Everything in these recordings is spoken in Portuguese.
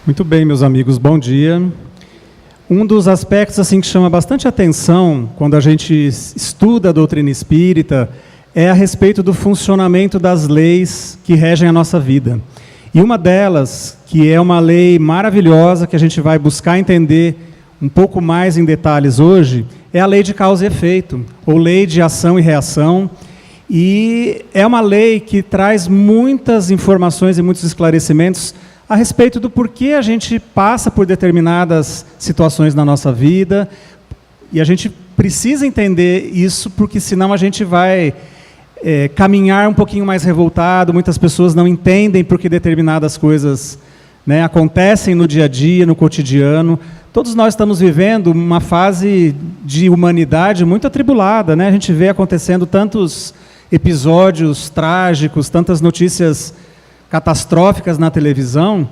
Muito bem, meus amigos, bom dia. Um dos aspectos assim, que chama bastante atenção quando a gente estuda a doutrina espírita é a respeito do funcionamento das leis que regem a nossa vida. E uma delas, que é uma lei maravilhosa, que a gente vai buscar entender um pouco mais em detalhes hoje, é a lei de causa e efeito, ou lei de ação e reação. E é uma lei que traz muitas informações e muitos esclarecimentos a respeito do porquê a gente passa por determinadas situações na nossa vida, e a gente precisa entender isso, porque senão a gente vai caminhar um pouquinho mais revoltado. Muitas pessoas não entendem porque determinadas coisas acontecem no dia a dia, no cotidiano. Todos nós estamos vivendo uma fase de humanidade muito atribulada, A gente vê acontecendo tantos episódios trágicos, tantas notícias catastróficas na televisão,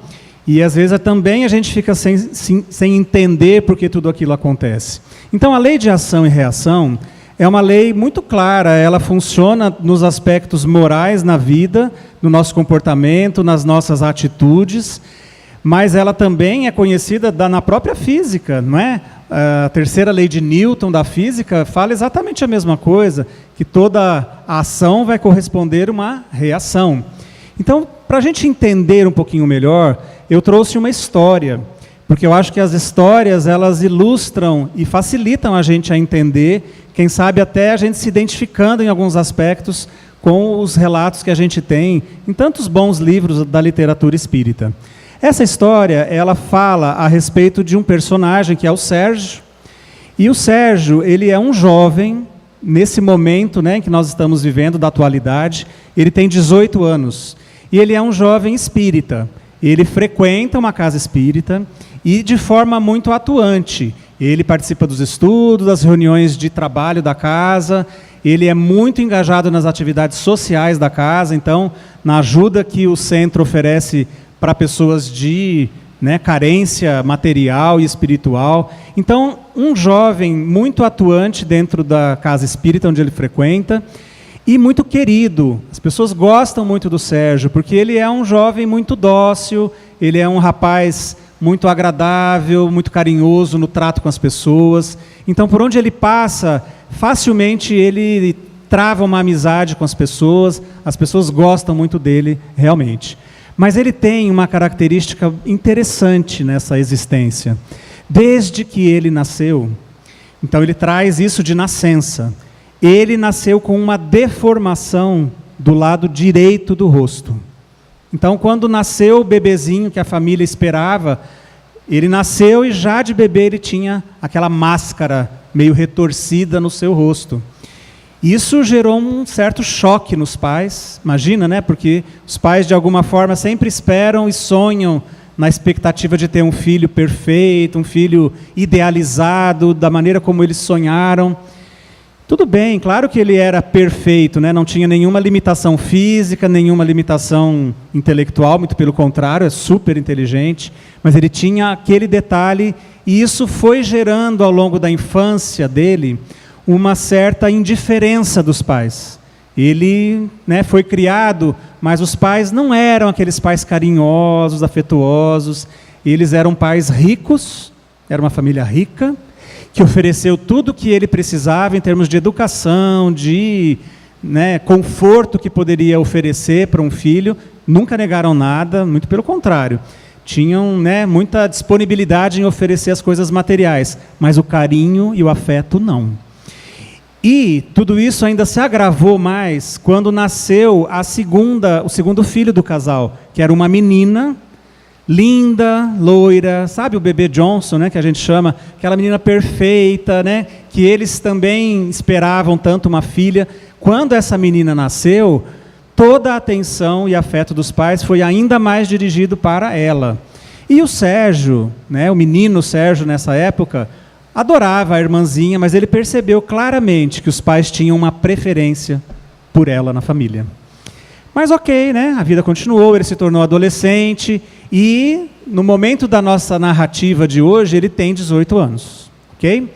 e às vezes também a gente fica sem entender por que tudo aquilo acontece. Então a lei de ação e reação é uma lei muito clara, ela funciona nos aspectos morais na vida, no nosso comportamento, nas nossas atitudes, mas ela também é conhecida na própria física, não é? A terceira lei de Newton da física fala exatamente a mesma coisa, que toda ação vai corresponder a uma reação. Então, para a gente entender um pouquinho melhor, eu trouxe uma história, porque eu acho que as histórias, elas ilustram e facilitam a gente a entender, quem sabe até a gente se identificando em alguns aspectos com os relatos que a gente tem em tantos bons livros da literatura espírita. Essa história, ela fala a respeito de um personagem que é o Sérgio, e o Sérgio, ele é um jovem, nesse momento em que nós estamos vivendo, da atualidade, ele tem 18 anos, e ele é um jovem espírita. Ele frequenta uma casa espírita e de forma muito atuante. Ele participa dos estudos, das reuniões de trabalho da casa, ele é muito engajado nas atividades sociais da casa, então, na ajuda que o centro oferece para pessoas de carência material e espiritual. Então, um jovem muito atuante dentro da casa espírita onde ele frequenta, e muito querido. As pessoas gostam muito do Sérgio, porque ele é um jovem muito dócil, ele é um rapaz muito agradável, muito carinhoso no trato com as pessoas. Então, por onde ele passa, facilmente ele trava uma amizade com as pessoas gostam muito dele, realmente. Mas ele tem uma característica interessante nessa existência. Desde que ele nasceu, então ele traz isso de nascença, ele nasceu com uma deformação do lado direito do rosto. Então, quando nasceu o bebezinho que a família esperava, ele nasceu e já de bebê ele tinha aquela máscara meio retorcida no seu rosto. Isso gerou um certo choque nos pais, imagina, Porque os pais, de alguma forma, sempre esperam e sonham na expectativa de ter um filho perfeito, um filho idealizado, da maneira como eles sonharam. Tudo bem, claro que ele era perfeito, não tinha nenhuma limitação física, nenhuma limitação intelectual, muito pelo contrário, é super inteligente, mas ele tinha aquele detalhe, e isso foi gerando ao longo da infância dele uma certa indiferença dos pais. Ele foi criado, mas os pais não eram aqueles pais carinhosos, afetuosos, eles eram pais ricos, era uma família rica, que ofereceu tudo o que ele precisava em termos de educação, de conforto que poderia oferecer para um filho. Nunca negaram nada, muito pelo contrário. Tinham muita disponibilidade em oferecer as coisas materiais, mas o carinho e o afeto não. E tudo isso ainda se agravou mais quando nasceu o segundo filho do casal, que era uma menina linda, loira, sabe o bebê Johnson, que a gente chama, aquela menina perfeita, que eles também esperavam tanto uma filha. Quando essa menina nasceu, toda a atenção e afeto dos pais foi ainda mais dirigido para ela. E o Sérgio, o menino Sérgio nessa época, adorava a irmãzinha, mas ele percebeu claramente que os pais tinham uma preferência por ela na família. Mas ok, a vida continuou, ele se tornou adolescente, e no momento da nossa narrativa de hoje, ele tem 18 anos, ok?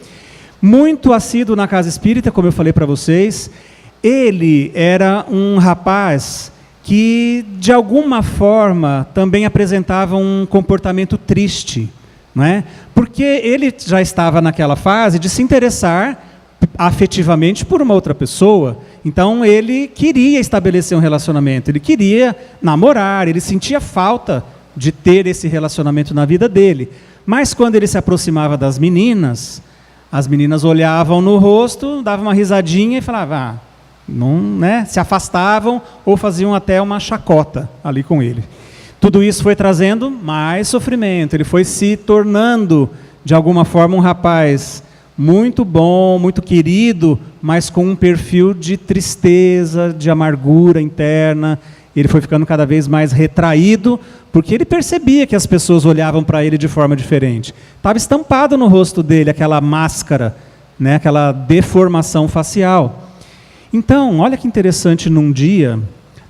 Muito assíduo na casa espírita, como eu falei para vocês. Ele era um rapaz que, de alguma forma, também apresentavam um comportamento triste, não é? Porque ele já estava naquela fase de se interessar afetivamente por uma outra pessoa. Então ele queria estabelecer um relacionamento, ele queria namorar, ele sentia falta de ter esse relacionamento na vida dele. Mas quando ele se aproximava das meninas, as meninas olhavam no rosto, davam uma risadinha e falavam, não, né? Se afastavam ou faziam até uma chacota ali com ele. Tudo isso foi trazendo mais sofrimento, ele foi se tornando, de alguma forma, um rapaz muito bom, muito querido, mas com um perfil de tristeza, de amargura interna. Ele foi ficando cada vez mais retraído, porque ele percebia que as pessoas olhavam para ele de forma diferente. Estava estampado no rosto dele aquela máscara, né, aquela deformação facial. Então, olha que interessante, num dia,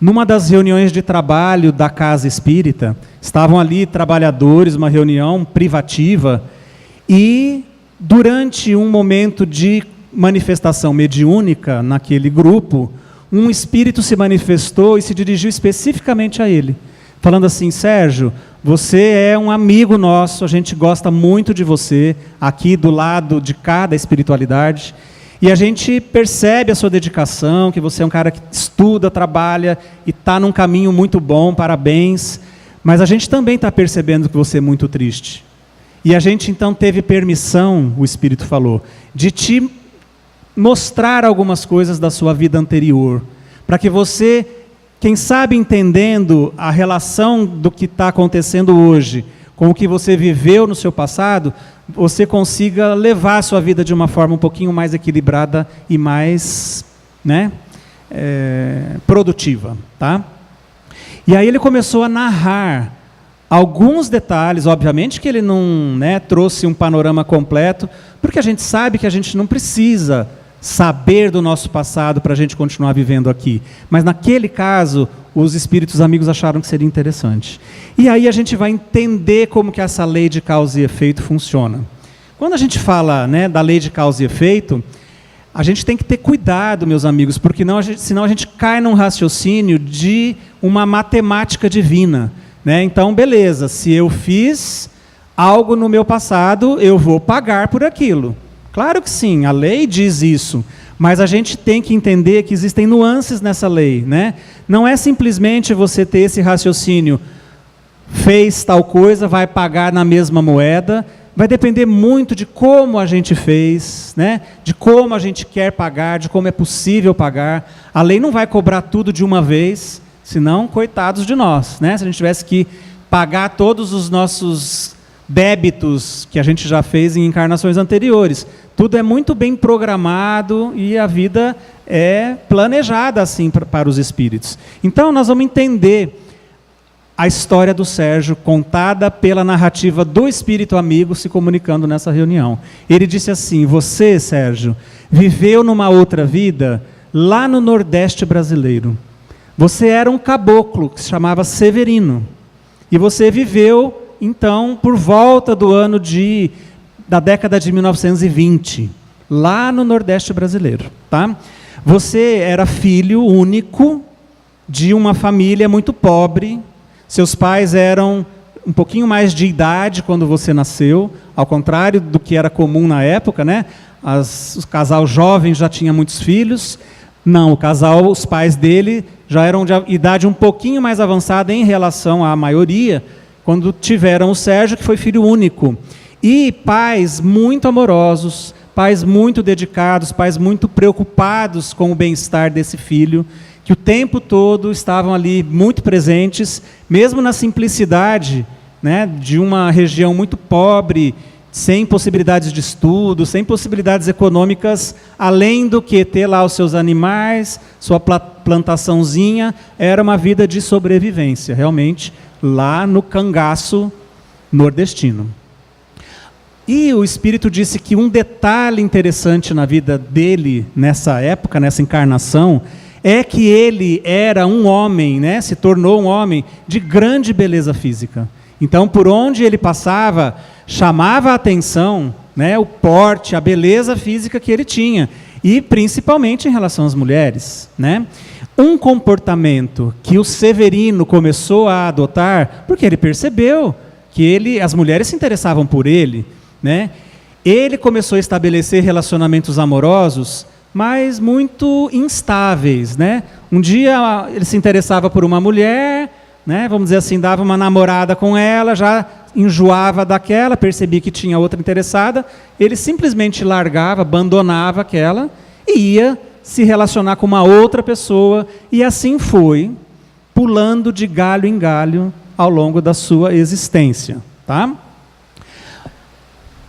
numa das reuniões de trabalho da Casa Espírita, estavam ali trabalhadores, uma reunião privativa, e durante um momento de manifestação mediúnica naquele grupo, um espírito se manifestou e se dirigiu especificamente a ele, falando assim: Sérgio, você é um amigo nosso, a gente gosta muito de você, aqui do lado de cá da espiritualidade, e a gente percebe a sua dedicação, que você é um cara que estuda, trabalha e está num caminho muito bom, parabéns, mas a gente também está percebendo que você é muito triste. E a gente então teve permissão, o Espírito falou, de te mostrar algumas coisas da sua vida anterior, para que você, quem sabe entendendo a relação do que está acontecendo hoje, com o que você viveu no seu passado, você consiga levar a sua vida de uma forma um pouquinho mais equilibrada e mais, né, produtiva. Tá? E aí ele começou a narrar alguns detalhes, obviamente que ele não, né, trouxe um panorama completo, porque a gente sabe que a gente não precisa saber do nosso passado para a gente continuar vivendo aqui. Mas naquele caso, os espíritos amigos acharam que seria interessante. E aí a gente vai entender como que essa lei de causa e efeito funciona. Quando a gente fala, né, da lei de causa e efeito, a gente tem que ter cuidado, meus amigos, porque senão a gente cai num raciocínio de uma matemática divina. Né? Então, beleza, se eu fiz algo no meu passado, eu vou pagar por aquilo. Claro que sim, a lei diz isso, mas a gente tem que entender que existem nuances nessa lei. Né? Não é simplesmente você ter esse raciocínio, fez tal coisa, vai pagar na mesma moeda, vai depender muito de como a gente fez, né? De como a gente quer pagar, de como é possível pagar. A lei não vai cobrar tudo de uma vez, senão, coitados de nós, né? Se a gente tivesse que pagar todos os nossos débitos que a gente já fez em encarnações anteriores. Tudo é muito bem programado e a vida é planejada assim para os espíritos. Então, nós vamos entender a história do Sérgio, contada pela narrativa do espírito amigo se comunicando nessa reunião. Ele disse assim: você, Sérgio, viveu numa outra vida lá no Nordeste brasileiro. Você era um caboclo que se chamava Severino. E você viveu, então, por volta do ano da década de 1920, lá no Nordeste brasileiro. Tá? Você era filho único de uma família muito pobre. Seus pais eram um pouquinho mais de idade quando você nasceu, ao contrário do que era comum na época, né? O casal jovem já tinha muitos filhos. Não, os pais dele já eram de idade um pouquinho mais avançada em relação à maioria, quando tiveram o Sérgio, que foi filho único. E pais muito amorosos, pais muito dedicados, pais muito preocupados com o bem-estar desse filho, que o tempo todo estavam ali muito presentes, mesmo na simplicidade, né, de uma região muito pobre, sem possibilidades de estudo, sem possibilidades econômicas, além do que ter lá os seus animais, sua plantaçãozinha, era uma vida de sobrevivência, realmente, lá no cangaço nordestino. E o Espírito disse que um detalhe interessante na vida dele, nessa época, nessa encarnação, é que ele era um homem, né, se tornou um homem de grande beleza física. Então, por onde ele passava, chamava a atenção, né, o porte, a beleza física que ele tinha. e principalmente em relação às mulheres, né? Um comportamento que o Severino começou a adotar, porque ele percebeu que as mulheres se interessavam por ele, né? Ele começou a estabelecer relacionamentos amorosos, mas muito instáveis, né? Um dia ele se interessava por uma mulher, né? Vamos dizer assim, dava uma namorada com ela, já enjoava daquela, percebia que tinha outra interessada, ele simplesmente largava, abandonava aquela e ia se relacionar com uma outra pessoa, e assim foi, pulando de galho em galho ao longo da sua existência, tá?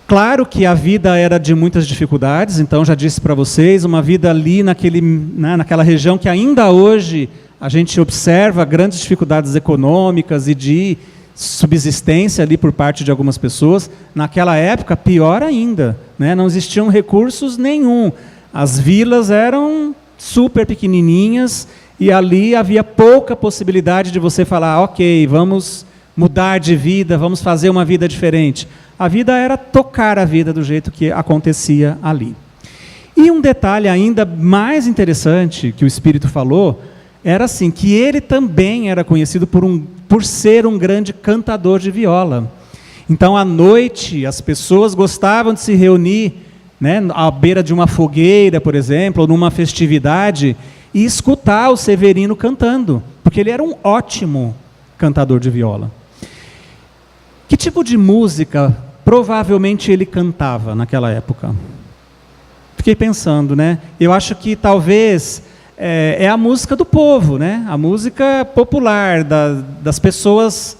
Claro que a vida era de muitas dificuldades, então já disse para vocês, uma vida ali naquela região que ainda hoje a gente observa grandes dificuldades econômicas e de subsistência ali por parte de algumas pessoas. Naquela época, pior ainda, né? Não existiam recursos nenhum. As vilas eram super pequenininhas e ali havia pouca possibilidade de você falar, ok, vamos mudar de vida, vamos fazer uma vida diferente. A vida era tocar a vida do jeito que acontecia ali. E um detalhe ainda mais interessante que o Espírito falou, era assim, que ele também era conhecido por ser um grande cantador de viola. Então, à noite, as pessoas gostavam de se reunir, né, à beira de uma fogueira, por exemplo, ou numa festividade, e escutar o Severino cantando, porque ele era um ótimo cantador de viola. Que tipo de música provavelmente ele cantava naquela época? Fiquei pensando, né? Eu acho que talvez é a música do povo, né? A música popular das pessoas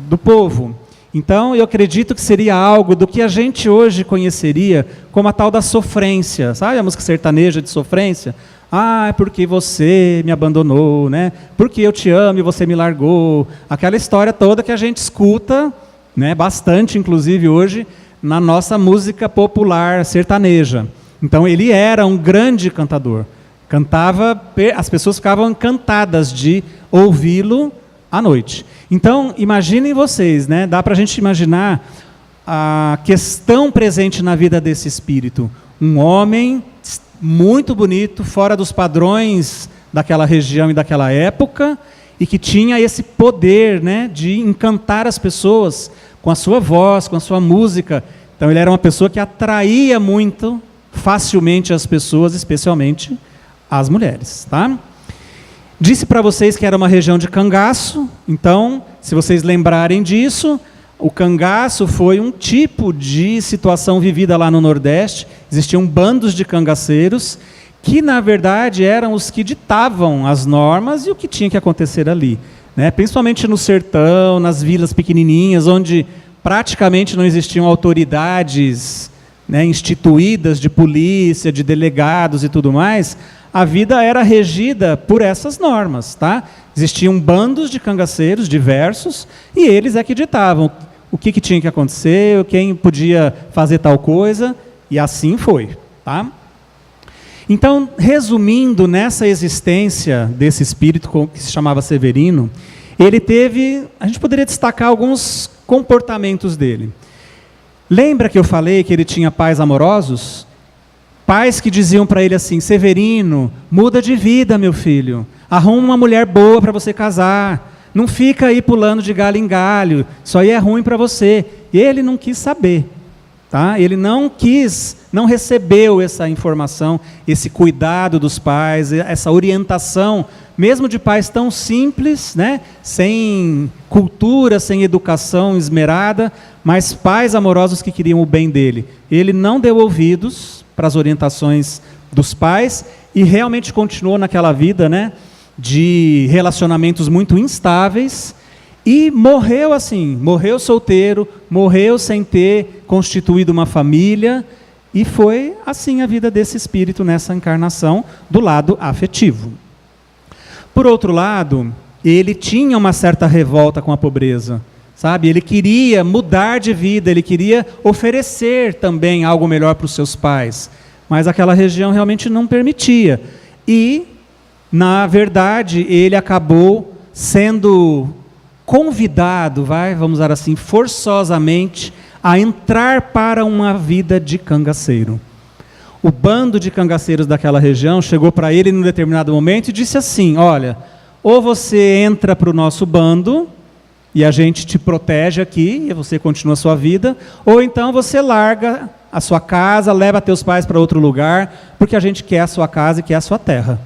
do povo. Então, eu acredito que seria algo do que a gente hoje conheceria como a tal da sofrência. Sabe a música sertaneja de sofrência? Ah, é porque você me abandonou, né? Porque eu te amo e você me largou. Aquela história toda que a gente escuta, né, bastante, inclusive hoje, na nossa música popular sertaneja. Então, ele era um grande cantador. Cantava, as pessoas ficavam encantadas de ouvi-lo à noite. Então, imaginem vocês, né? Dá para a gente imaginar a questão presente na vida desse espírito. Um homem muito bonito, fora dos padrões daquela região e daquela época, e que tinha esse poder, né, de encantar as pessoas com a sua voz, com a sua música. Então, ele era uma pessoa que atraía muito facilmente as pessoas, especialmente as mulheres, tá? Disse para vocês que era uma região de cangaço, então, se vocês lembrarem disso, o cangaço foi um tipo de situação vivida lá no Nordeste. Existiam bandos de cangaceiros que, na verdade, eram os que ditavam as normas e o que tinha que acontecer ali, né? Principalmente no sertão, nas vilas pequenininhas, onde praticamente não existiam autoridades, né, instituídas de polícia, de delegados e tudo mais. A vida era regida por essas normas, tá? Existiam bandos de cangaceiros diversos e eles é que ditavam o que tinha que acontecer, quem podia fazer tal coisa, e assim foi, tá? Então, resumindo, nessa existência desse espírito que se chamava Severino, ele teve, a gente poderia destacar alguns comportamentos dele. Lembra que eu falei que ele tinha pais amorosos? Pais que diziam para ele assim, Severino, muda de vida, meu filho, arruma uma mulher boa para você casar, não fica aí pulando de galho em galho, isso aí é ruim para você. E ele não quis saber, tá? Ele não recebeu essa informação, esse cuidado dos pais, essa orientação, mesmo de pais tão simples, né? Sem cultura, sem educação esmerada, mas pais amorosos que queriam o bem dele. Ele não deu ouvidos para as orientações dos pais e realmente continuou naquela vida, né, de relacionamentos muito instáveis, e morreu assim, morreu solteiro, morreu sem ter constituído uma família, e foi assim a vida desse espírito nessa encarnação, do lado afetivo. Por outro lado, ele tinha uma certa revolta com a pobreza, sabe? Ele queria mudar de vida, ele queria oferecer também algo melhor para os seus pais, mas aquela região realmente não permitia. E, na verdade, ele acabou sendo convidado, vamos usar assim, forçosamente, a entrar para uma vida de cangaceiro. o bando de cangaceiros daquela região chegou para ele num determinado momento e disse assim: olha, ou você entra para o nosso bando e a gente te protege aqui e você continua a sua vida, ou então você larga a sua casa, leva teus pais para outro lugar, porque a gente quer a sua casa e quer a sua terra.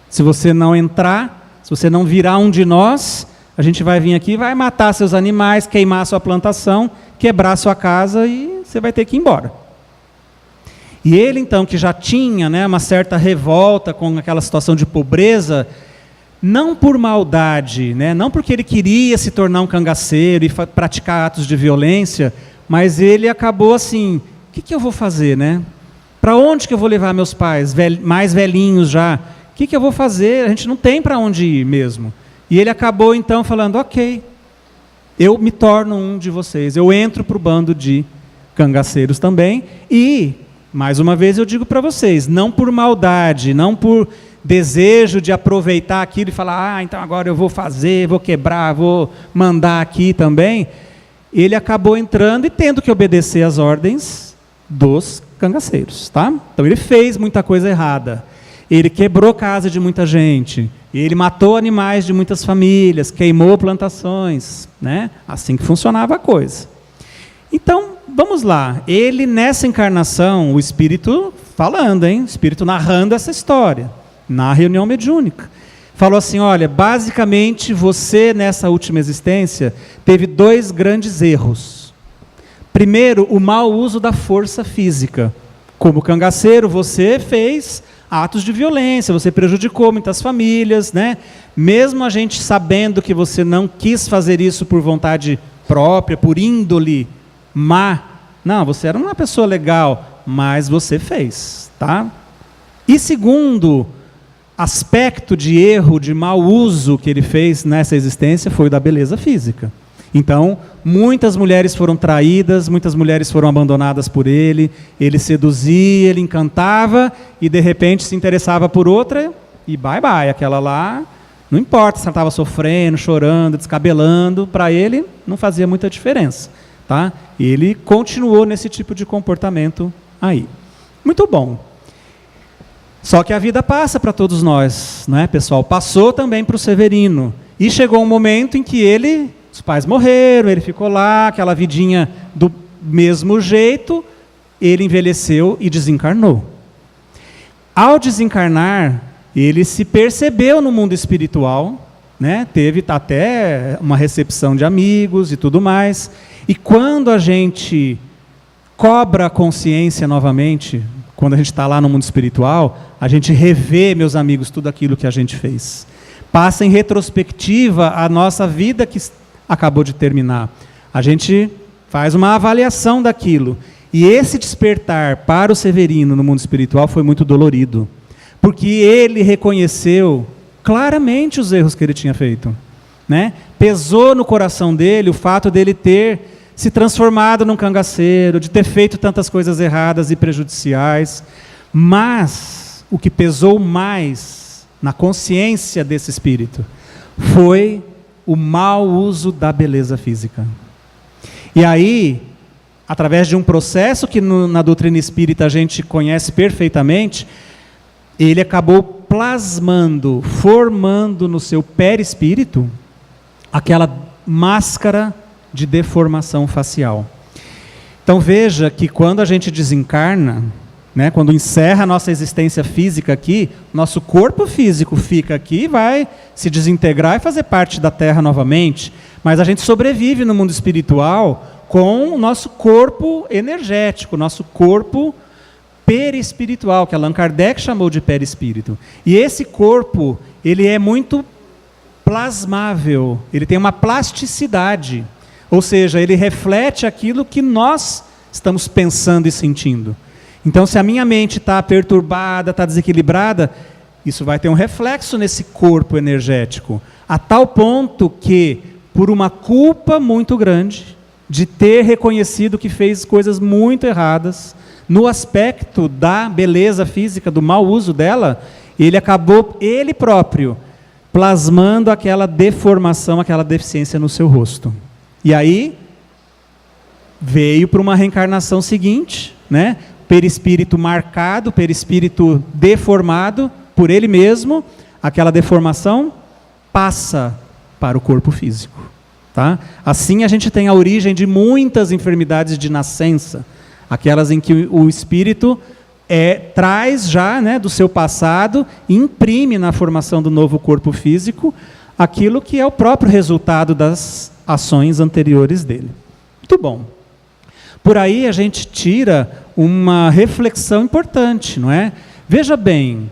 Se você não entrar, se você não virar um de nós, a gente vai vir aqui, vai matar seus animais, queimar a sua plantação, quebrar a sua casa e você vai ter que ir embora. E ele então, que já tinha, né, uma certa revolta com aquela situação de pobreza, não por maldade, né, não porque ele queria se tornar um cangaceiro e praticar atos de violência, mas ele acabou assim: o que eu vou fazer, né? Para onde que eu vou levar meus pais, mais velhinhos já? O que eu vou fazer? A gente não tem para onde ir mesmo. E ele acabou então falando: ok, eu me torno um de vocês, eu entro para o bando de cangaceiros também. E, mais uma vez eu digo para vocês, não por maldade, não por desejo de aproveitar aquilo e falar: então agora eu vou fazer, vou quebrar, vou mandar aqui também. Ele acabou entrando e tendo que obedecer às ordens dos cangaceiros, tá? Então ele fez muita coisa errada. Ele quebrou casa de muita gente, ele matou animais de muitas famílias, queimou plantações, né? Assim que funcionava a coisa. Então, vamos lá. Ele, nessa encarnação, o Espírito falando, hein? O Espírito narrando essa história, na reunião mediúnica. Falou assim: olha, basicamente você, nessa última existência, teve 2 grandes erros. Primeiro, o mau uso da força física. Como cangaceiro, você fez atos de violência, você prejudicou muitas famílias, né? Mesmo a gente sabendo que você não quis fazer isso por vontade própria, por índole má. Não, você era uma pessoa legal, mas você fez, tá? E segundo aspecto de erro, de mau uso que ele fez nessa existência foi o da beleza física. Então, muitas mulheres foram traídas, muitas mulheres foram abandonadas por ele seduzia, ele encantava, e de repente se interessava por outra, e bye bye, aquela lá, não importa se ela estava sofrendo, chorando, descabelando, para ele não fazia muita diferença, tá? Ele continuou nesse tipo de comportamento aí. Muito bom. Só que a vida passa para todos nós, né, pessoal? Passou também para o Severino, e chegou um momento em que os pais morreram, ele ficou lá, aquela vidinha do mesmo jeito, ele envelheceu e desencarnou. Ao desencarnar, ele se percebeu no mundo espiritual, né? Teve até uma recepção de amigos e tudo mais. E quando a gente cobra a consciência novamente, quando a gente está lá no mundo espiritual, a gente revê, meus amigos, tudo aquilo que a gente fez. Passa em retrospectiva a nossa vida que acabou de terminar. A gente faz uma avaliação daquilo. E esse despertar para o Severino no mundo espiritual foi muito dolorido. Porque ele reconheceu claramente os erros que ele tinha feito, né? Pesou no coração dele o fato dele ter se transformado num cangaceiro, de ter feito tantas coisas erradas e prejudiciais. Mas o que pesou mais na consciência desse espírito foi o mau uso da beleza física. E aí, através de um processo que na doutrina espírita a gente conhece perfeitamente, ele acabou plasmando, formando no seu perispírito aquela máscara de deformação facial. Então veja que quando a gente desencarna, né, quando encerra a nossa existência física aqui, nosso corpo físico fica aqui, vai se desintegrar e fazer parte da Terra novamente, mas a gente sobrevive no mundo espiritual com o nosso corpo energético, nosso corpo perispiritual, que Allan Kardec chamou de perispírito. E esse corpo, ele é muito plasmável, ele tem uma plasticidade, ou seja, ele reflete aquilo que nós estamos pensando e sentindo. Então, se a minha mente está perturbada, está desequilibrada, isso vai ter um reflexo nesse corpo energético, a tal ponto que, por uma culpa muito grande, de ter reconhecido que fez coisas muito erradas, no aspecto da beleza física, do mau uso dela, ele acabou, ele próprio, plasmando aquela deformação, aquela deficiência no seu rosto. E aí, veio para uma reencarnação seguinte, né? perispírito marcado, perispírito deformado por ele mesmo, aquela deformação passa para o corpo físico. Tá? Assim a gente tem a origem de muitas enfermidades de nascença, aquelas em que o espírito traz já, né, do seu passado, imprime na formação do novo corpo físico aquilo que é o próprio resultado das ações anteriores dele. Muito bom. Por aí a gente tira uma reflexão importante, não é? Veja bem,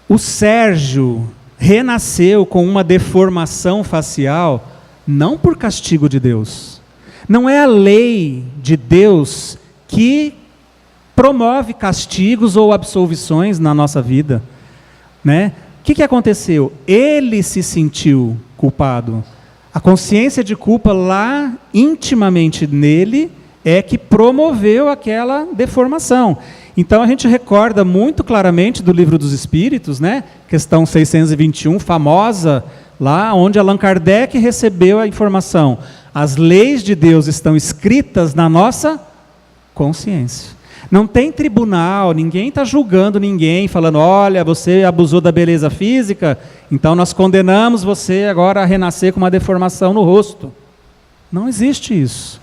o Sérgio renasceu com uma deformação facial não por castigo de Deus. Não é a lei de Deus que promove castigos ou absolvições na nossa vida, né? O que aconteceu? Ele se sentiu culpado. A consciência de culpa lá intimamente nele é que promoveu aquela deformação. Então a gente recorda muito claramente do Livro dos Espíritos, né? Questão 621, famosa, lá onde Allan Kardec recebeu a informação. As leis de Deus estão escritas na nossa consciência. Não tem tribunal, ninguém está julgando ninguém, falando, olha, você abusou da beleza física, então nós condenamos você agora a renascer com uma deformação no rosto. Não existe isso.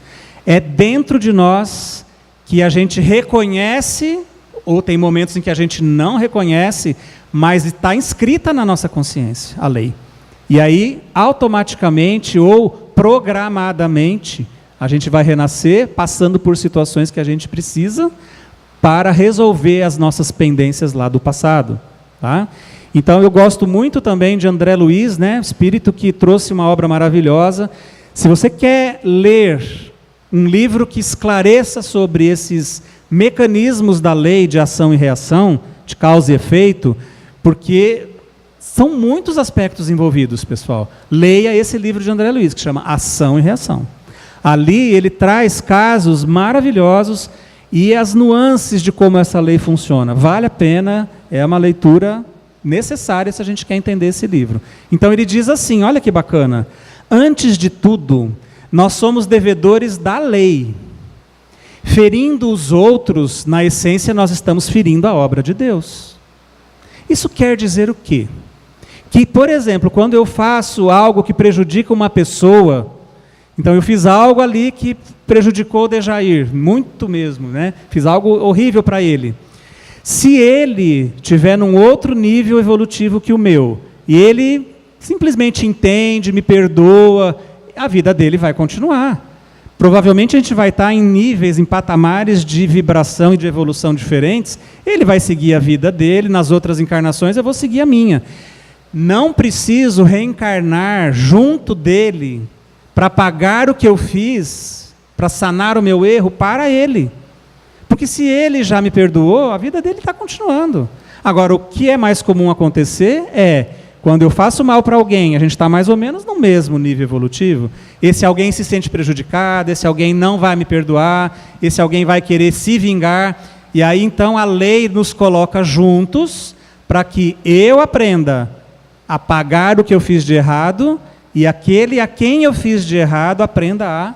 É dentro de nós que a gente reconhece, ou tem momentos em que a gente não reconhece, mas está inscrita na nossa consciência, a lei. E aí, automaticamente ou programadamente, a gente vai renascer passando por situações que a gente precisa para resolver as nossas pendências lá do passado. Tá? Então eu gosto muito também de André Luiz, né? Espírito que trouxe uma obra maravilhosa. Se você quer ler um livro que esclareça sobre esses mecanismos da lei de ação e reação, de causa e efeito, porque são muitos aspectos envolvidos, pessoal. Leia esse livro de André Luiz, que chama Ação e Reação. Ali ele traz casos maravilhosos e as nuances de como essa lei funciona. Vale a pena, é uma leitura necessária se a gente quer entender esse livro. Então ele diz assim, olha que bacana, antes de tudo, nós somos devedores da lei. Ferindo os outros, na essência nós estamos ferindo a obra de Deus. Isso quer dizer o quê? Que, por exemplo, quando eu faço algo que prejudica uma pessoa, então eu fiz algo ali que prejudicou o Dejair, muito mesmo, né? Fiz algo horrível para ele. Se ele tiver num outro nível evolutivo que o meu, e ele simplesmente entende, me perdoa, a vida dele vai continuar. Provavelmente a gente vai estar em níveis, em patamares de vibração e de evolução diferentes, ele vai seguir a vida dele, nas outras encarnações eu vou seguir a minha. Não preciso reencarnar junto dele para pagar o que eu fiz, para sanar o meu erro para ele. Porque se ele já me perdoou, a vida dele está continuando. Agora, o que é mais comum acontecer é, quando eu faço mal para alguém, a gente está mais ou menos no mesmo nível evolutivo, esse alguém se sente prejudicado, esse alguém não vai me perdoar, esse alguém vai querer se vingar, e aí então a lei nos coloca juntos para que eu aprenda a pagar o que eu fiz de errado, e aquele a quem eu fiz de errado aprenda a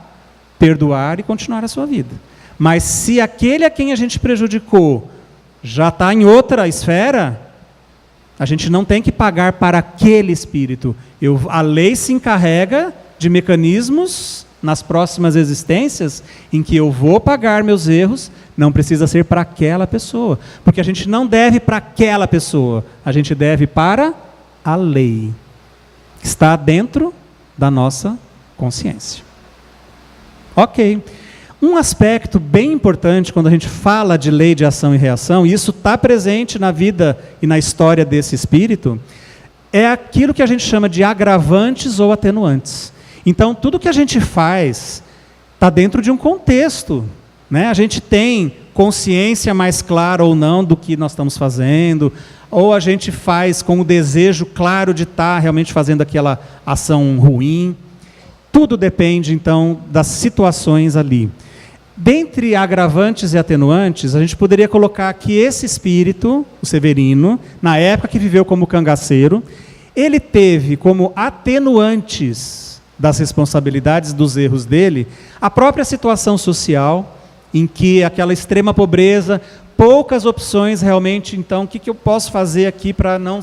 perdoar e continuar a sua vida. Mas se aquele a quem a gente prejudicou já está em outra esfera, a gente não tem que pagar para aquele espírito. A lei se encarrega de mecanismos nas próximas existências em que eu vou pagar meus erros, não precisa ser para aquela pessoa. Porque a gente não deve para aquela pessoa, a gente deve para a lei. Está dentro da nossa consciência. Ok. Um aspecto bem importante quando a gente fala de lei de ação e reação, e isso está presente na vida e na história desse espírito, é aquilo que a gente chama de agravantes ou atenuantes. Então, tudo que a gente faz está dentro de um contexto, né? A gente tem consciência mais clara ou não do que nós estamos fazendo, ou a gente faz com o desejo claro de estar realmente fazendo aquela ação ruim. Tudo depende, então, das situações ali. Dentre agravantes e atenuantes, a gente poderia colocar que esse espírito, o Severino, na época que viveu como cangaceiro, ele teve como atenuantes das responsabilidades dos erros dele a própria situação social, em que aquela extrema pobreza, poucas opções realmente. Então, o que eu posso fazer aqui para não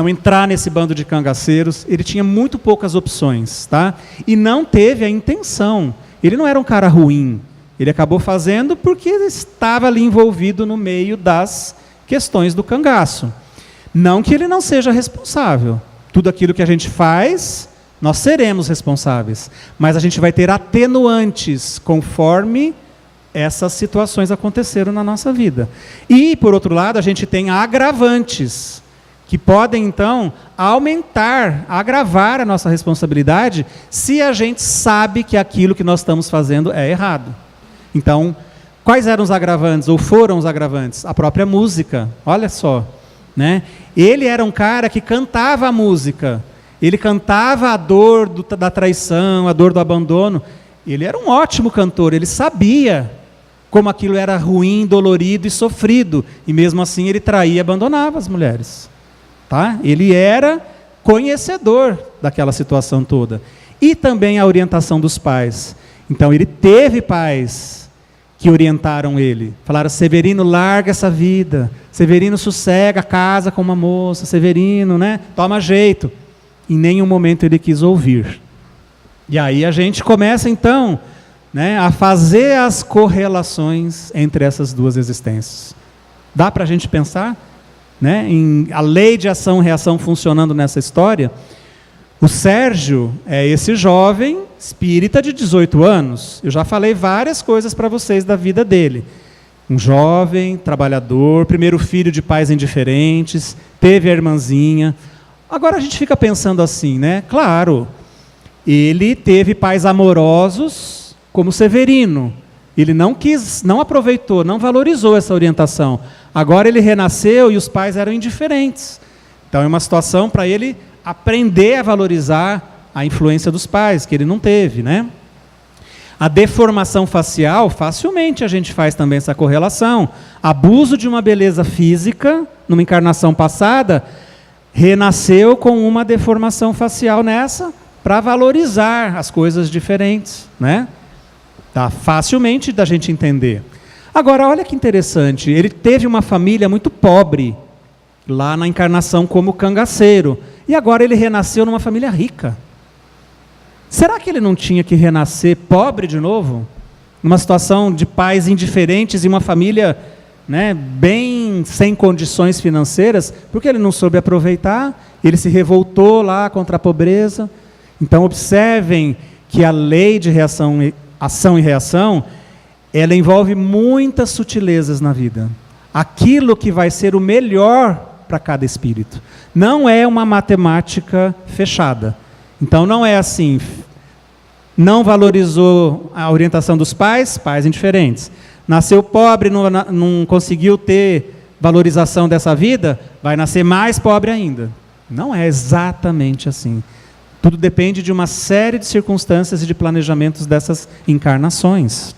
entrar nesse bando de cangaceiros? Ele tinha muito poucas opções, tá? E não teve a intenção. Ele não era um cara ruim. Ele acabou fazendo porque estava ali envolvido no meio das questões do cangaço. Não que ele não seja responsável. Tudo aquilo que a gente faz, nós seremos responsáveis. Mas a gente vai ter atenuantes conforme essas situações aconteceram na nossa vida. E, por outro lado, a gente tem agravantes, que podem, então, agravar a nossa responsabilidade, se a gente sabe que aquilo que nós estamos fazendo é errado. Então, quais eram os agravantes, ou foram os agravantes? A própria música, olha só, né? Ele era um cara que cantava a música, ele cantava a dor da traição, a dor do abandono. Ele era um ótimo cantor, ele sabia como aquilo era ruim, dolorido e sofrido, e mesmo assim ele traía e abandonava as mulheres. Tá? Ele era conhecedor daquela situação toda. E também a orientação dos pais. Então ele teve pais que orientaram ele. Falaram: Severino, larga essa vida. Severino, sossega, casa com uma moça. Severino, né? Toma jeito. Em nenhum momento ele quis ouvir. E aí a gente começa então, né, a fazer as correlações entre essas duas existências. Dá para a gente pensar, né, em a lei de ação e reação funcionando nessa história? O Sérgio é esse jovem espírita de 18 anos. Eu já falei várias coisas para vocês da vida dele. Um jovem, trabalhador, primeiro filho de pais indiferentes, teve a irmãzinha. Agora a gente fica pensando assim, né? Claro, ele teve pais amorosos como Severino. Ele não quis, não aproveitou, não valorizou essa orientação. Agora ele renasceu e os pais eram indiferentes. Então é uma situação para ele aprender a valorizar a influência dos pais, que ele não teve, né? A deformação facial, facilmente a gente faz também essa correlação. Abuso de uma beleza física, numa encarnação passada, renasceu com uma deformação facial nessa, para valorizar as coisas diferentes, né? Tá facilmente da gente entender. Agora, olha que interessante, ele teve uma família muito pobre, lá na encarnação como cangaceiro, e agora ele renasceu numa família rica. Será que ele não tinha que renascer pobre de novo? Numa situação de pais indiferentes e uma família, né, bem sem condições financeiras, porque ele não soube aproveitar, ele se revoltou lá contra a pobreza. Então observem que a lei de ação e reação, ela envolve muitas sutilezas na vida. Aquilo que vai ser o melhor para cada espírito. Não é uma matemática fechada. Então não é assim, não valorizou a orientação dos pais, pais indiferentes. Nasceu pobre, não conseguiu ter valorização dessa vida, vai nascer mais pobre ainda. Não é exatamente assim. Tudo depende de uma série de circunstâncias e de planejamentos dessas encarnações.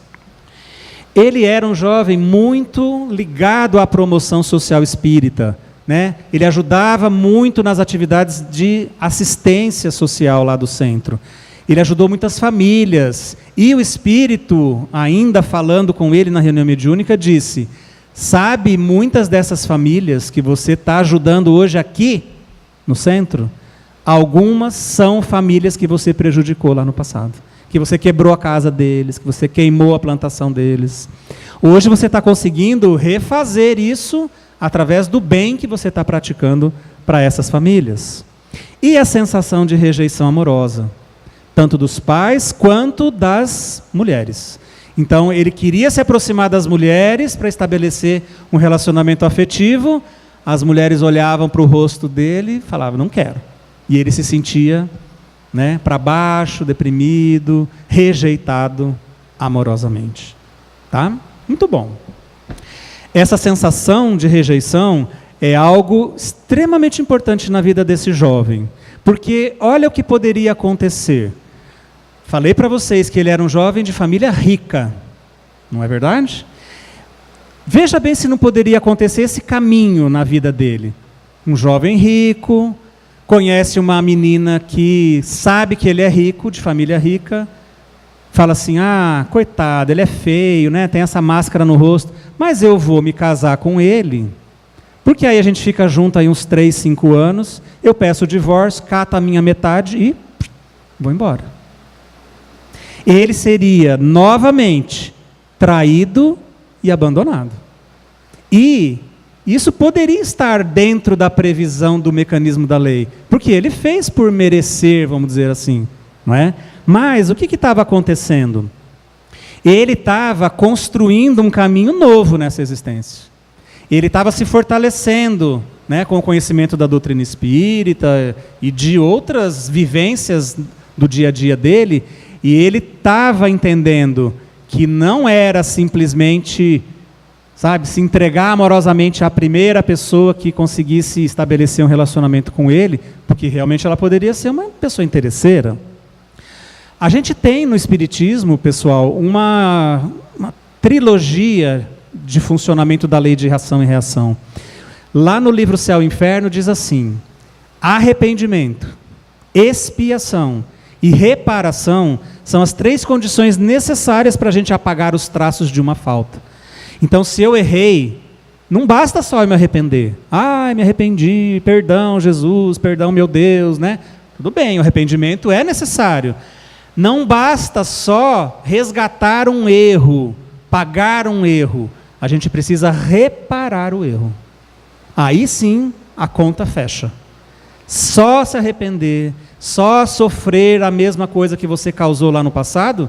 Ele era um jovem muito ligado à promoção social espírita, né? Ele ajudava muito nas atividades de assistência social lá do centro. Ele ajudou muitas famílias. E o espírito, ainda falando com ele na reunião mediúnica, disse: sabe, muitas dessas famílias que você está ajudando hoje aqui no centro, algumas são famílias que você prejudicou lá no passado, que você quebrou a casa deles, que você queimou a plantação deles. Hoje você está conseguindo refazer isso através do bem que você está praticando para essas famílias. E a sensação de rejeição amorosa, tanto dos pais quanto das mulheres. Então ele queria se aproximar das mulheres para estabelecer um relacionamento afetivo. As mulheres olhavam para o rosto dele e falavam: não quero. E ele se sentia, né, para baixo, deprimido, rejeitado amorosamente. Tá? Muito bom. Essa sensação de rejeição é algo extremamente importante na vida desse jovem. Porque olha o que poderia acontecer. Falei para vocês que ele era um jovem de família rica. Não é verdade? Veja bem se não poderia acontecer esse caminho na vida dele. Um jovem rico, conhece uma menina que sabe que ele é rico, de família rica, fala assim, coitado, ele é feio, né? Tem essa máscara no rosto, mas eu vou me casar com ele, porque aí a gente fica junto aí uns 3, 5 anos, eu peço o divórcio, cato a minha metade e vou embora. Ele seria novamente traído e abandonado. E isso poderia estar dentro da previsão do mecanismo da lei, porque ele fez por merecer, vamos dizer assim, não é? Mas o que estava acontecendo? Ele estava construindo um caminho novo nessa existência. Ele estava se fortalecendo, né, com o conhecimento da doutrina espírita e de outras vivências do dia a dia dele, e ele estava entendendo que não era simplesmente, se entregar amorosamente à primeira pessoa que conseguisse estabelecer um relacionamento com ele, porque realmente ela poderia ser uma pessoa interesseira. A gente tem no Espiritismo, pessoal, uma trilogia de funcionamento da lei de ação e reação. Lá no livro Céu e Inferno diz assim: arrependimento, expiação e reparação são as 3 condições necessárias para a gente apagar os traços de uma falta. Então, se eu errei, não basta só eu me arrepender. Me arrependi, perdão Jesus, perdão meu Deus, né? Tudo bem, o arrependimento é necessário. Não basta só resgatar um erro, pagar um erro. A gente precisa reparar o erro. Aí sim a conta fecha. Só se arrepender, só sofrer a mesma coisa que você causou lá no passado,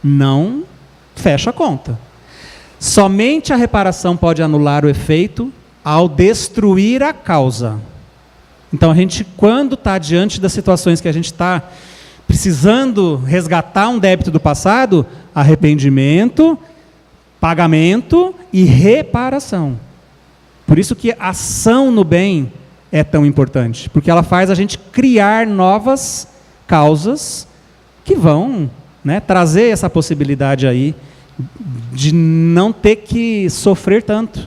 não fecha a conta. Somente a reparação pode anular o efeito ao destruir a causa. Então a gente, quando está diante das situações que a gente está precisando resgatar um débito do passado, arrependimento, pagamento e reparação. Por isso que a ação no bem é tão importante, porque ela faz a gente criar novas causas que vão, né, trazer essa possibilidade aí de não ter que sofrer tanto.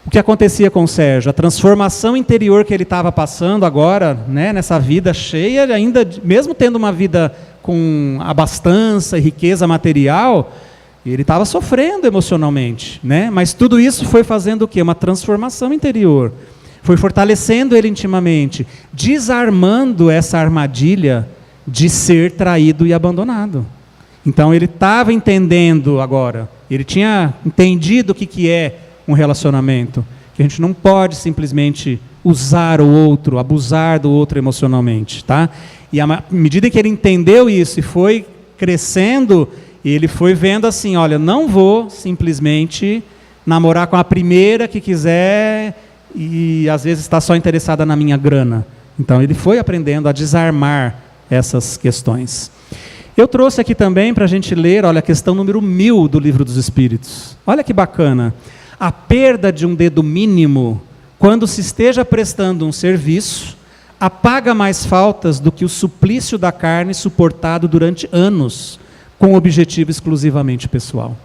O que acontecia com o Sérgio? A transformação interior que ele estava passando agora, né, nessa vida cheia, ainda mesmo tendo uma vida com abastança e riqueza material, ele estava sofrendo emocionalmente, né? Mas tudo isso foi fazendo o quê? Uma transformação interior. Foi fortalecendo ele intimamente, desarmando essa armadilha de ser traído e abandonado. Então ele estava entendendo agora, ele tinha entendido o que é um relacionamento, que a gente não pode simplesmente usar o outro, abusar do outro emocionalmente, tá? E à medida que ele entendeu isso e foi crescendo, ele foi vendo assim, olha, não vou simplesmente namorar com a primeira que quiser e às vezes está só interessada na minha grana. Então ele foi aprendendo a desarmar essas questões. Eu trouxe aqui também para a gente ler, olha, a questão número 1000 do Livro dos Espíritos. Olha que bacana. A perda de um dedo mínimo, quando se esteja prestando um serviço, apaga mais faltas do que o suplício da carne suportado durante anos, com objetivo exclusivamente pessoal.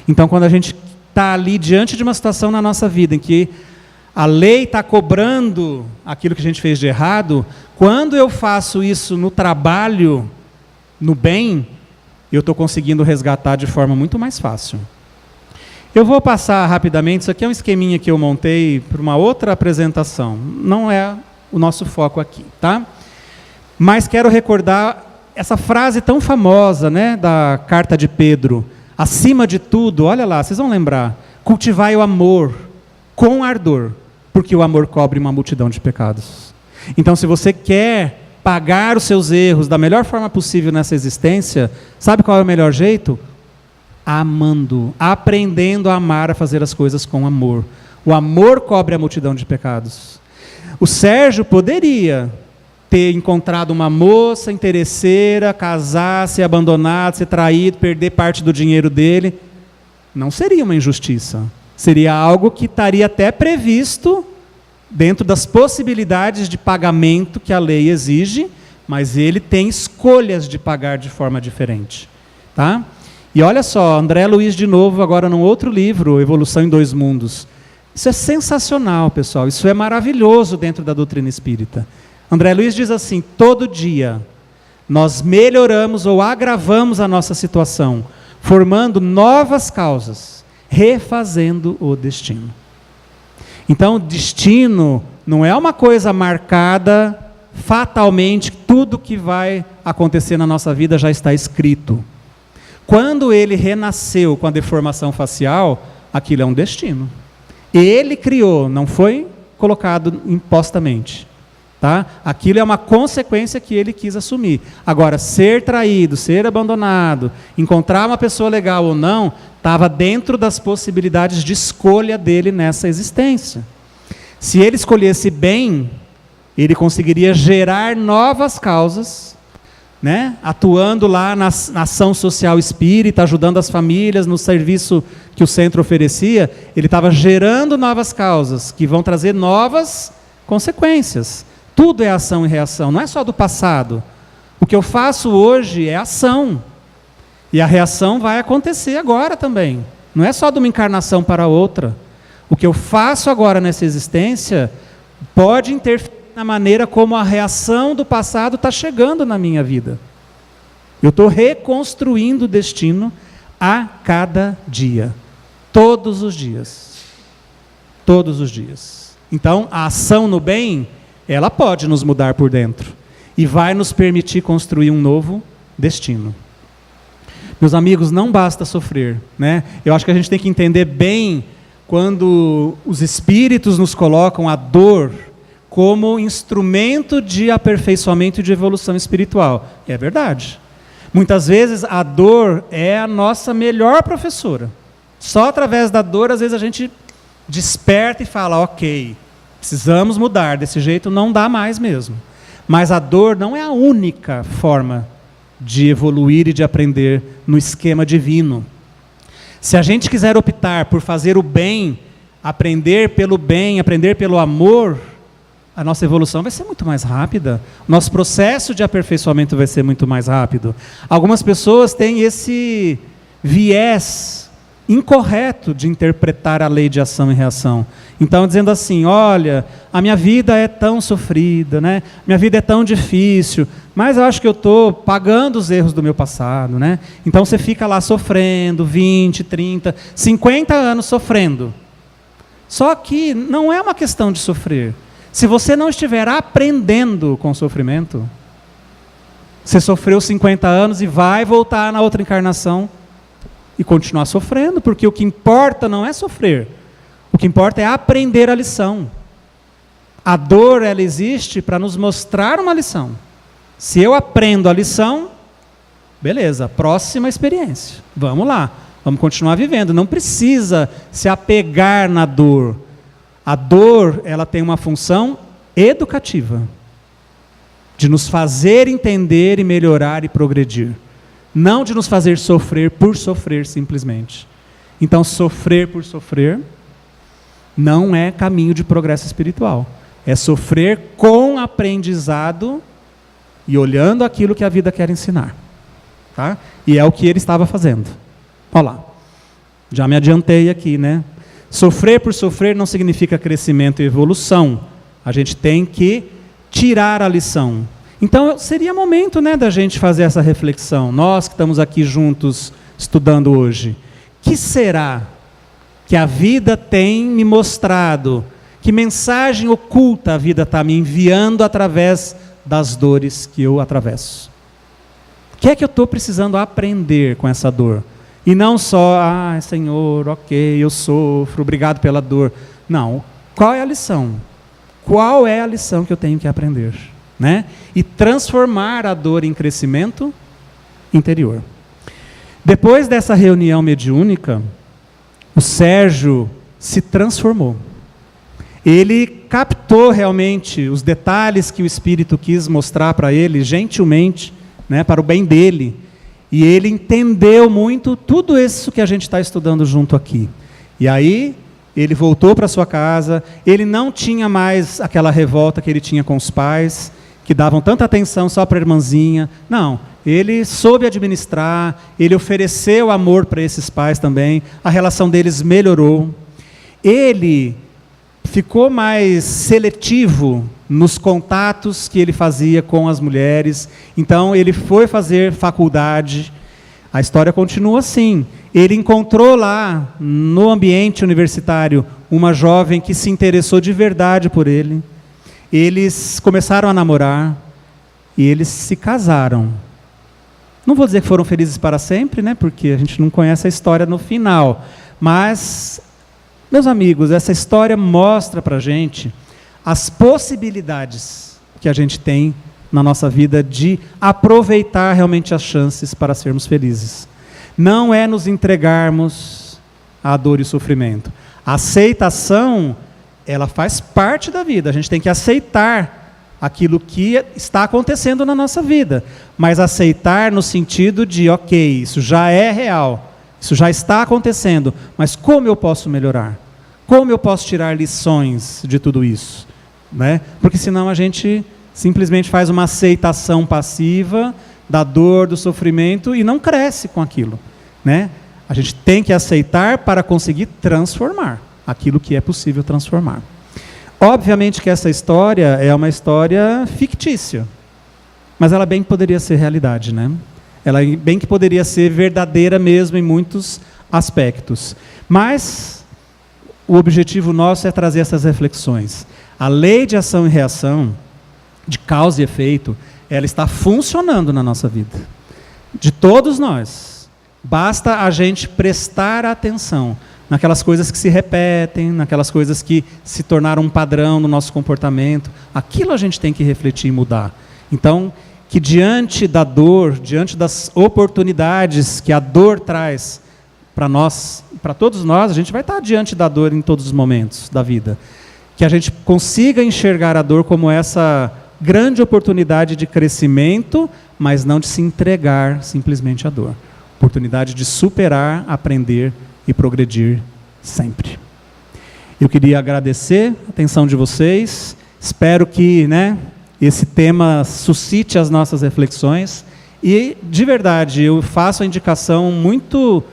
Então, quando a gente está ali diante de uma situação na nossa vida em que a lei está cobrando aquilo que a gente fez de errado, quando eu faço isso no trabalho, no bem, eu estou conseguindo resgatar de forma muito mais fácil. Eu vou passar rapidamente, isso aqui é um esqueminha que eu montei para uma outra apresentação, não é o nosso foco aqui, tá? Mas quero recordar essa frase tão famosa, né, da carta de Pedro, acima de tudo, olha lá, vocês vão lembrar, cultivai o amor com ardor, porque o amor cobre uma multidão de pecados. Então, se você quer pagar os seus erros da melhor forma possível nessa existência, sabe qual é o melhor jeito? Amando, aprendendo a amar, a fazer as coisas com amor. O amor cobre a multidão de pecados. O Sérgio poderia ter encontrado uma moça interesseira, casar, ser abandonado, ser traído, perder parte do dinheiro dele. Não seria uma injustiça. Seria algo que estaria até previsto dentro das possibilidades de pagamento que a lei exige, mas ele tem escolhas de pagar de forma diferente. Tá? E olha só, André Luiz de novo, agora num outro livro, Evolução em Dois Mundos. Isso é sensacional, pessoal, isso é maravilhoso dentro da doutrina espírita. André Luiz diz assim, todo dia nós melhoramos ou agravamos a nossa situação, formando novas causas, refazendo o destino. Então, o destino não é uma coisa marcada fatalmente, tudo que vai acontecer na nossa vida já está escrito. Quando ele renasceu com a deformação facial, aquilo é um destino. Ele criou, não foi colocado impostamente. Tá? Aquilo é uma consequência que ele quis assumir. Agora, ser traído, ser abandonado, encontrar uma pessoa legal ou não, estava dentro das possibilidades de escolha dele nessa existência. Se ele escolhesse bem, ele conseguiria gerar novas causas, né? Atuando lá na ação social espírita, ajudando as famílias no serviço que o centro oferecia, ele estava gerando novas causas, que vão trazer novas consequências. Tudo é ação e reação, não é só do passado. O que eu faço hoje é ação. E a reação vai acontecer agora também. Não é só de uma encarnação para outra. O que eu faço agora nessa existência pode interferir na maneira como a reação do passado está chegando na minha vida. Eu estou reconstruindo o destino a cada dia. Todos os dias. Todos os dias. Então, a ação no bem, ela pode nos mudar por dentro e vai nos permitir construir um novo destino. Meus amigos, não basta sofrer, né? Eu acho que a gente tem que entender bem quando os espíritos nos colocam a dor como instrumento de aperfeiçoamento e de evolução espiritual. E é verdade. Muitas vezes a dor é a nossa melhor professora. Só através da dor, às vezes, a gente desperta e fala, ok, precisamos mudar, desse jeito não dá mais mesmo. Mas a dor não é a única forma de evoluir e de aprender no esquema divino. Se a gente quiser optar por fazer o bem, aprender pelo amor, a nossa evolução vai ser muito mais rápida. O nosso processo de aperfeiçoamento vai ser muito mais rápido. Algumas pessoas têm esse viés incorreto de interpretar a lei de ação e reação. Então, dizendo assim, olha, a minha vida é tão sofrida, né? Minha vida é tão difícil, mas eu acho que eu estou pagando os erros do meu passado, né? Então você fica lá sofrendo, 20, 30, 50 anos sofrendo. Só que não é uma questão de sofrer. Se você não estiver aprendendo com o sofrimento, você sofreu 50 anos e vai voltar na outra encarnação e continuar sofrendo, porque o que importa não é sofrer, o que importa é aprender a lição. A dor, ela existe para nos mostrar uma lição. Se eu aprendo a lição, beleza, próxima experiência, vamos lá, vamos continuar vivendo. Não precisa se apegar na dor. A dor, ela tem uma função educativa, de nos fazer entender e melhorar e progredir. Não de nos fazer sofrer por sofrer simplesmente. Então, sofrer por sofrer não é caminho de progresso espiritual. É sofrer com aprendizado e olhando aquilo que a vida quer ensinar. Tá? E é o que ele estava fazendo. Olha lá, já me adiantei aqui, né? Sofrer por sofrer não significa crescimento e evolução. A gente tem que tirar a lição. Então, seria momento, né, da gente fazer essa reflexão. Nós que estamos aqui juntos estudando hoje. Que será que a vida tem me mostrado? Que mensagem oculta a vida está me enviando através das dores que eu atravesso? O que é que eu estou precisando aprender com essa dor? E não só, Senhor, ok, eu sofro, obrigado pela dor. Não, qual é a lição? Qual é a lição que eu tenho que aprender? Né? E transformar a dor em crescimento interior. Depois dessa reunião mediúnica, o Sérgio se transformou. Ele captou realmente os detalhes que o Espírito quis mostrar para ele, gentilmente, né, para o bem dele. E ele entendeu muito tudo isso que a gente está estudando junto aqui. E aí, ele voltou para sua casa, ele não tinha mais aquela revolta que ele tinha com os pais, que davam tanta atenção só para a irmãzinha. Não, ele soube administrar, ele ofereceu amor para esses pais também, a relação deles melhorou. Ele ficou mais seletivo nos contatos que ele fazia com as mulheres. Então, ele foi fazer faculdade. A história continua assim. Ele encontrou lá, no ambiente universitário, uma jovem que se interessou de verdade por ele. Eles começaram a namorar e eles se casaram. Não vou dizer que foram felizes para sempre, né? Porque a gente não conhece a história no final. Mas, meus amigos, essa história mostra para a gente as possibilidades que a gente tem na nossa vida de aproveitar realmente as chances para sermos felizes. Não é nos entregarmos à dor e sofrimento. A aceitação, ela faz parte da vida. A gente tem que aceitar aquilo que está acontecendo na nossa vida. Mas aceitar no sentido de, ok, isso já é real, isso já está acontecendo, mas como eu posso melhorar? Como eu posso tirar lições de tudo isso? Né? Porque senão a gente simplesmente faz uma aceitação passiva da dor, do sofrimento e não cresce com aquilo, né? A gente tem que aceitar para conseguir transformar aquilo que é possível transformar. Obviamente que essa história é uma história fictícia, mas ela bem que poderia ser realidade, né? Ela bem que poderia ser verdadeira mesmo em muitos aspectos. Mas o objetivo nosso é trazer essas reflexões. A lei de ação e reação, de causa e efeito, ela está funcionando na nossa vida. De todos nós. Basta a gente prestar atenção naquelas coisas que se repetem, naquelas coisas que se tornaram um padrão no nosso comportamento. Aquilo a gente tem que refletir e mudar. Então, que diante da dor, diante das oportunidades que a dor traz para nós, para todos nós, a gente vai estar diante da dor em todos os momentos da vida. Que a gente consiga enxergar a dor como essa grande oportunidade de crescimento, mas não de se entregar simplesmente à dor. Oportunidade de superar, aprender e progredir sempre. Eu queria agradecer a atenção de vocês. Espero que, esse tema suscite as nossas reflexões. E, de verdade, eu faço a indicação muito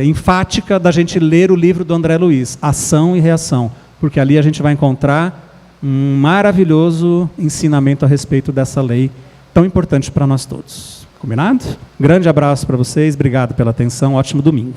enfática da gente ler o livro do André Luiz, Ação e Reação, porque ali a gente vai encontrar um maravilhoso ensinamento a respeito dessa lei tão importante para nós todos. Combinado? Grande abraço para vocês, obrigado pela atenção, ótimo domingo.